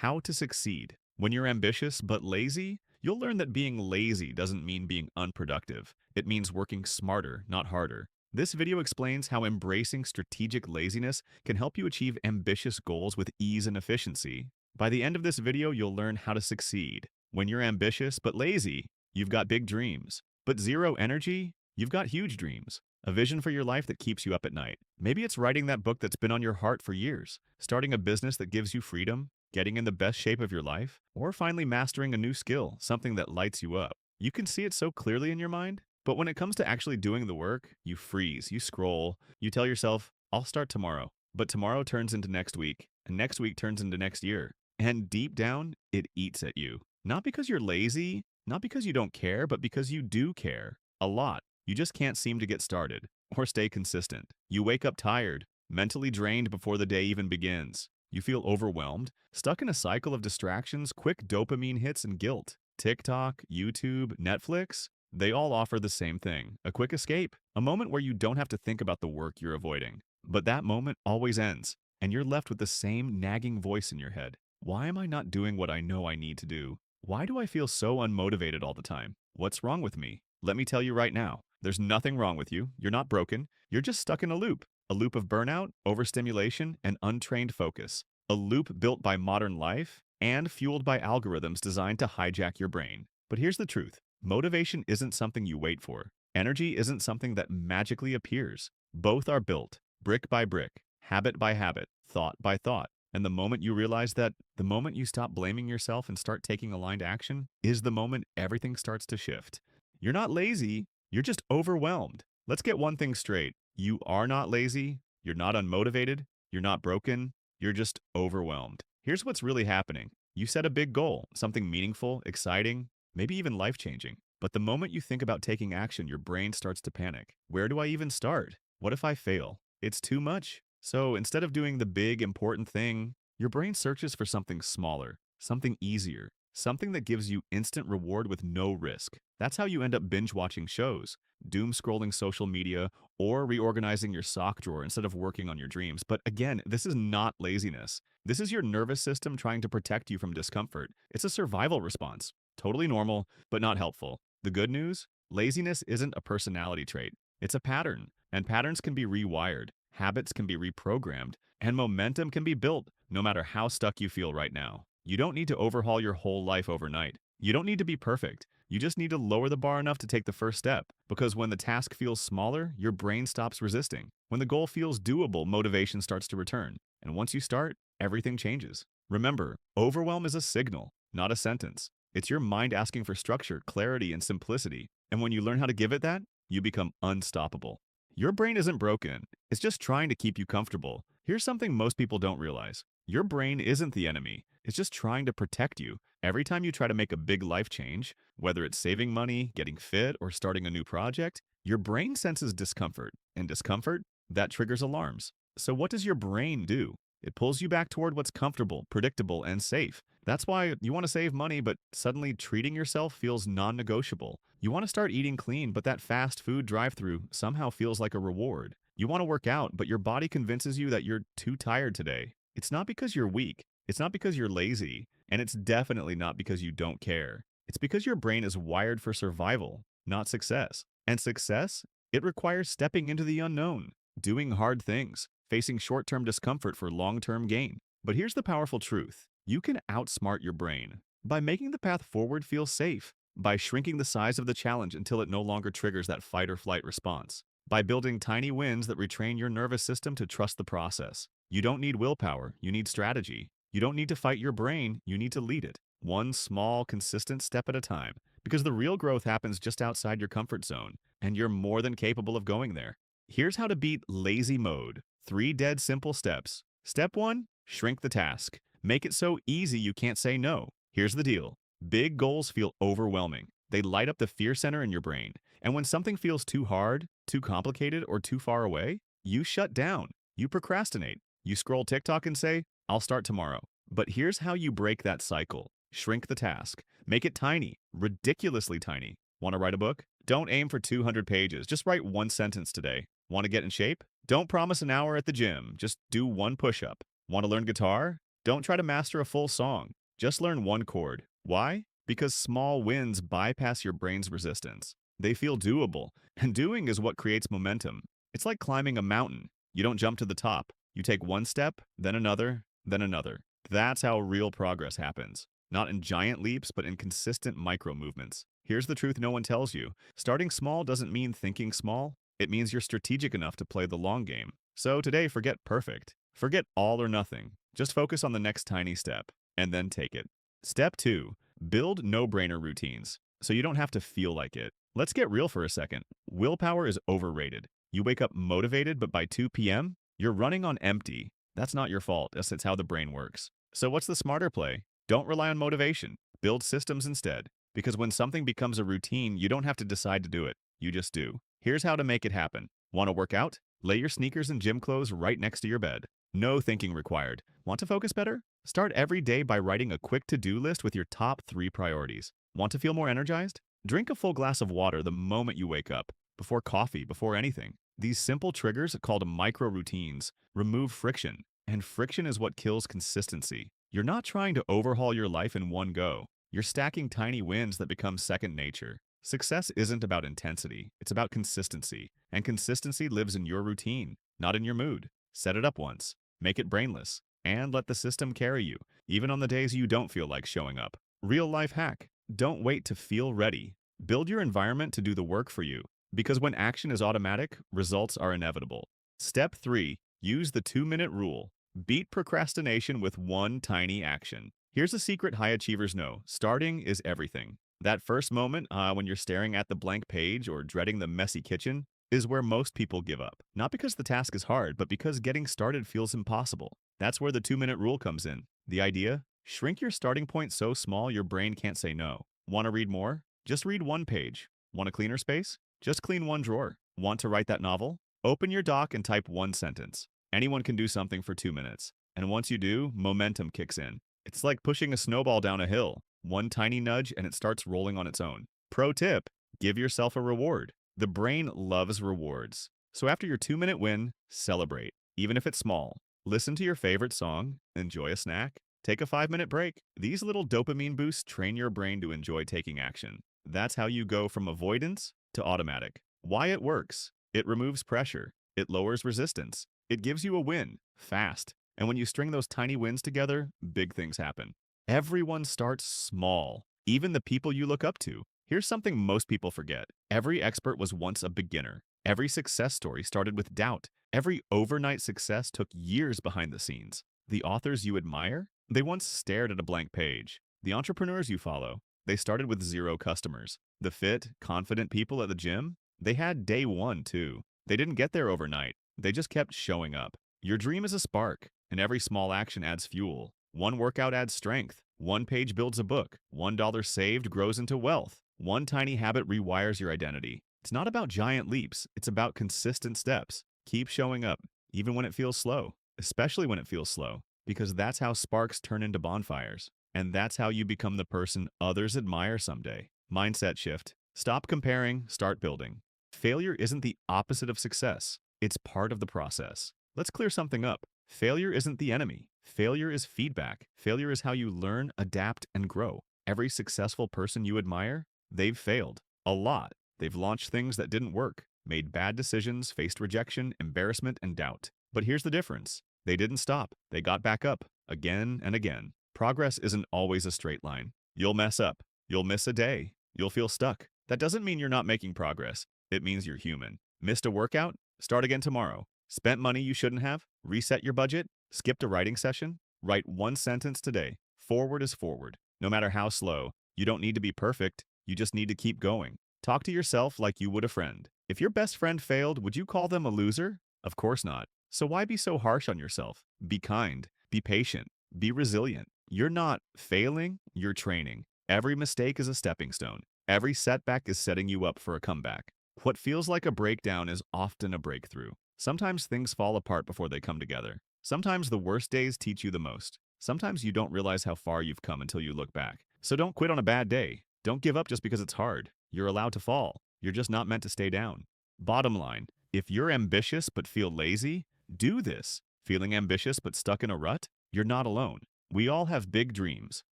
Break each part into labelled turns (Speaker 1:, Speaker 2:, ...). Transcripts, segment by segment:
Speaker 1: How to succeed. When you're ambitious but lazy, you'll learn that being lazy doesn't mean being unproductive. It means working smarter, not harder. This video explains how embracing strategic laziness can help you achieve ambitious goals with ease and efficiency. By the end of this video, you'll learn how to succeed. When you're ambitious but lazy, you've got big dreams. But zero energy, you've got huge dreams. A vision for your life that keeps you up at night. Maybe it's writing that book that's been on your heart for years, starting a business that gives you freedom, getting in the best shape of your life, or finally mastering a new skill, something that lights you up. You can see it so clearly in your mind, but when it comes to actually doing the work, you freeze, you scroll, you tell yourself, I'll start tomorrow. But tomorrow turns into next week, and next week turns into next year. And deep down, it eats at you. Not because you're lazy, not because you don't care, but because you do care. A lot. You just can't seem to get started or stay consistent. You wake up tired, mentally drained before the day even begins. You feel overwhelmed, stuck in a cycle of distractions, quick dopamine hits, and guilt. TikTok, YouTube, Netflix, they all offer the same thing, a quick escape, a moment where you don't have to think about the work you're avoiding. But that moment always ends, and you're left with the same nagging voice in your head. Why am I not doing what I know I need to do? Why do I feel so unmotivated all the time? What's wrong with me? Let me tell you right now, there's nothing wrong with you. You're not broken. You're just stuck in a loop of burnout, overstimulation, and untrained focus. A loop built by modern life and fueled by algorithms designed to hijack your brain. But here's the truth. Motivation isn't something you wait for. Energy isn't something that magically appears. Both are built, brick by brick, habit by habit, thought by thought. And the moment you realize that, the moment you stop blaming yourself and start taking aligned action, is the moment everything starts to shift. You're not lazy, you're just overwhelmed. Let's get one thing straight. You are not lazy, you're not unmotivated, you're not broken, you're just overwhelmed. Here's what's really happening. You set a big goal, something meaningful, exciting, maybe even life-changing. But the moment you think about taking action, your brain starts to panic. Where do I even start? What if I fail? It's too much. So instead of doing the big, important thing, your brain searches for something smaller, something easier, something that gives you instant reward with no risk. That's how you end up binge-watching shows, doom-scrolling social media, or reorganizing your sock drawer instead of working on your dreams. But again, this is not laziness. This is your nervous system trying to protect you from discomfort. It's a survival response. Totally normal, but not helpful. The good news? Laziness isn't a personality trait. It's a pattern, and patterns can be rewired. Habits can be reprogrammed, and momentum can be built no matter how stuck you feel right now. You don't need to overhaul your whole life overnight. You don't need to be perfect. You just need to lower the bar enough to take the first step. Because when the task feels smaller, your brain stops resisting. When the goal feels doable, motivation starts to return. And once you start, everything changes. Remember, overwhelm is a signal, not a sentence. It's your mind asking for structure, clarity, and simplicity. And when you learn how to give it that, you become unstoppable. Your brain isn't broken. It's just trying to keep you comfortable. Here's something most people don't realize. Your brain isn't the enemy. It's just trying to protect you. Every time you try to make a big life change, whether it's saving money, getting fit, or starting a new project, your brain senses discomfort. And discomfort, that triggers alarms. So what does your brain do? It pulls you back toward what's comfortable, predictable, and safe. That's why you want to save money, but suddenly treating yourself feels non-negotiable. You want to start eating clean, but that fast food drive-thru somehow feels like a reward. You want to work out, but your body convinces you that you're too tired today. It's not because you're weak. It's not because you're lazy. And it's definitely not because you don't care. It's because your brain is wired for survival, not success. And success, it requires stepping into the unknown, doing hard things, facing short-term discomfort for long-term gain. But here's the powerful truth. You can outsmart your brain by making the path forward feel safe, by shrinking the size of the challenge until it no longer triggers that fight or flight response, by building tiny wins that retrain your nervous system to trust the process. You don't need willpower, you need strategy. You don't need to fight your brain, you need to lead it. One small, consistent step at a time. Because the real growth happens just outside your comfort zone, and you're more than capable of going there. Here's how to beat lazy mode. 3 dead simple steps. Step 1, shrink the task. Make it so easy you can't say no. Here's the deal. Big goals feel overwhelming. They light up the fear center in your brain. And when something feels too hard, too complicated, or too far away, you shut down. You procrastinate. You scroll TikTok and say, I'll start tomorrow. But here's how you break that cycle. Shrink the task. Make it tiny, ridiculously tiny. Want to write a book? Don't aim for 200 pages. Just write 1 sentence today. Want to get in shape? Don't promise an hour at the gym. Just do 1 push-up. Want to learn guitar? Don't try to master a full song. Just learn one chord. Why? Because small wins bypass your brain's resistance. They feel doable, and doing is what creates momentum. It's like climbing a mountain. You don't jump to the top. You take one step, then another, then another. That's how real progress happens. Not in giant leaps, but in consistent micro movements. Here's the truth no one tells you. Starting small doesn't mean thinking small. It means you're strategic enough to play the long game. So today, forget perfect. Forget all or nothing. Just focus on the next tiny step, and then take it. Step 2. Build no-brainer routines, so you don't have to feel like it. Let's get real for a second. Willpower is overrated. You wake up motivated, but by 2 p.m., you're running on empty. That's not your fault, that's how the brain works. So what's the smarter play? Don't rely on motivation. Build systems instead. Because when something becomes a routine, you don't have to decide to do it. You just do. Here's how to make it happen. Want to work out? Lay your sneakers and gym clothes right next to your bed. No thinking required. Want to focus better? Start every day by writing a quick to-do list with your top 3 priorities. Want to feel more energized? Drink a full glass of water the moment you wake up. Before coffee, before anything. These simple triggers, called micro-routines, remove friction. And friction is what kills consistency. You're not trying to overhaul your life in one go. You're stacking tiny wins that become second nature. Success isn't about intensity, it's about consistency. And consistency lives in your routine, not in your mood. Set it up once, make it brainless, and let the system carry you, even on the days you don't feel like showing up. Real life hack. Don't wait to feel ready. Build your environment to do the work for you. Because when action is automatic, results are inevitable. Step 3. Use the 2-minute rule. Beat procrastination with one tiny action. Here's a secret high achievers know. Starting is everything. That first moment, when you're staring at the blank page or dreading the messy kitchen, is where most people give up. Not because the task is hard, but because getting started feels impossible. That's where the 2-minute rule comes in. The idea? Shrink your starting point so small your brain can't say no. Want to read more? Just read one page. Want a cleaner space? Just clean one drawer. Want to write that novel? Open your doc and type one sentence. Anyone can do something for 2 minutes. And once you do, momentum kicks in. It's like pushing a snowball down a hill. One tiny nudge and it starts rolling on its own. Pro tip, give yourself a reward. The brain loves rewards. So after your 2-minute win, celebrate, even if it's small. Listen to your favorite song, enjoy a snack, take a 5-minute break. These little dopamine boosts train your brain to enjoy taking action. That's how you go from avoidance to automatic. Why it works? It removes pressure. It lowers resistance. It gives you a win, fast. And when you string those tiny wins together, big things happen. Everyone starts small, even the people you look up to. Here's something most people forget. Every expert was once a beginner. Every success story started with doubt. Every overnight success took years behind the scenes. The authors you admire? They once stared at a blank page. The entrepreneurs you follow? They started with 0 customers. The fit, confident people at the gym? They had day 1 too. They didn't get there overnight. They just kept showing up. Your dream is a spark, and every small action adds fuel. One workout adds strength. One page builds a book. $1 saved grows into wealth. One tiny habit rewires your identity. It's not about giant leaps. It's about consistent steps. Keep showing up, even when it feels slow, especially when it feels slow, because that's how sparks turn into bonfires. And that's how you become the person others admire someday. Mindset shift. Stop comparing, start building. Failure isn't the opposite of success. It's part of the process. Let's clear something up. Failure isn't the enemy. Failure is feedback. Failure is how you learn, adapt, and grow. Every successful person you admire, they've failed. A lot. They've launched things that didn't work, made bad decisions, faced rejection, embarrassment, and doubt. But here's the difference. They didn't stop. They got back up, again and again. Progress isn't always a straight line. You'll mess up. You'll miss a day. You'll feel stuck. That doesn't mean you're not making progress. It means you're human. Missed a workout? Start again tomorrow. Spent money you shouldn't have? Reset your budget? Skipped a writing session? Write one sentence today. Forward is forward. No matter how slow. You don't need to be perfect. You just need to keep going. Talk to yourself like you would a friend. If your best friend failed, would you call them a loser? Of course not. So why be so harsh on yourself? Be kind. Be patient. Be resilient. You're not failing, you're training. Every mistake is a stepping stone. Every setback is setting you up for a comeback. What feels like a breakdown is often a breakthrough. Sometimes things fall apart before they come together. Sometimes the worst days teach you the most. Sometimes you don't realize how far you've come until you look back. So don't quit on a bad day. Don't give up just because it's hard. You're allowed to fall. You're just not meant to stay down. Bottom line, if you're ambitious but feel lazy, do this. Feeling ambitious but stuck in a rut? You're not alone. We all have big dreams,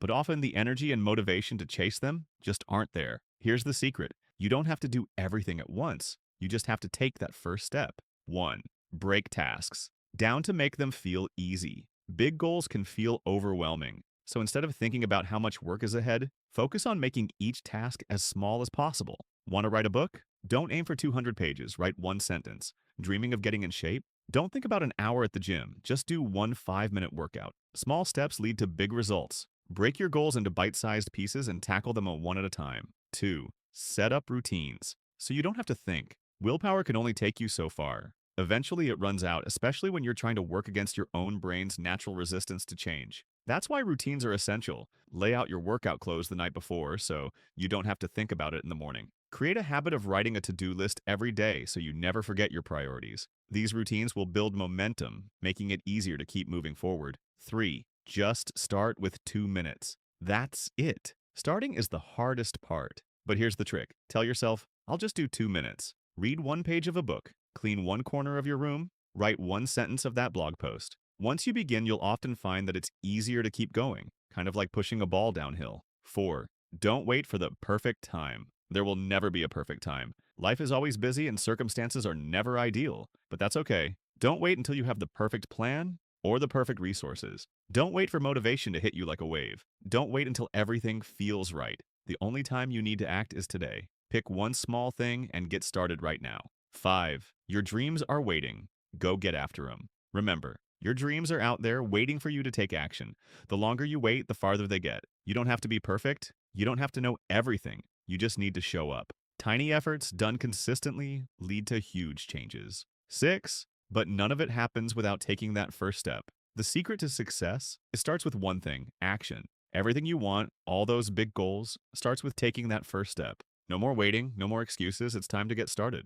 Speaker 1: but often the energy and motivation to chase them just aren't there. Here's the secret. You don't have to do everything at once. You just have to take that first step. 1. Break tasks down to make them feel easy. Big goals can feel overwhelming. So instead of thinking about how much work is ahead, focus on making each task as small as possible. Want to write a book? Don't aim for 200 pages, write one sentence. Dreaming of getting in shape? Don't think about an hour at the gym, just do one 5-minute workout. Small steps lead to big results. Break your goals into bite-sized pieces and tackle them one at a time. 2. Set up routines, so you don't have to think. Willpower can only take you so far. Eventually it runs out, especially when you're trying to work against your own brain's natural resistance to change. That's why routines are essential. Lay out your workout clothes the night before so you don't have to think about it in the morning. Create a habit of writing a to-do list every day so you never forget your priorities. These routines will build momentum, making it easier to keep moving forward. 3. Just start with 2 minutes. That's it. Starting is the hardest part. But here's the trick. Tell yourself, I'll just do 2 minutes. Read one page of a book, clean one corner of your room, write one sentence of that blog post. Once you begin, you'll often find that it's easier to keep going, kind of like pushing a ball downhill. 4. Don't wait for the perfect time. There will never be a perfect time. Life is always busy and circumstances are never ideal, but that's okay. Don't wait until you have the perfect plan or the perfect resources. Don't wait for motivation to hit you like a wave. Don't wait until everything feels right. The only time you need to act is today. Pick one small thing and get started right now. 5. Your dreams are waiting. Go get after them. Remember, your dreams are out there waiting for you to take action. The longer you wait, the farther they get. You don't have to be perfect. You don't have to know everything. You just need to show up. Tiny efforts done consistently lead to huge changes. 6. But none of it happens without taking that first step. The secret to success, it starts with one thing, action. Everything you want, all those big goals, starts with taking that first step. No more waiting, no more excuses, it's time to get started.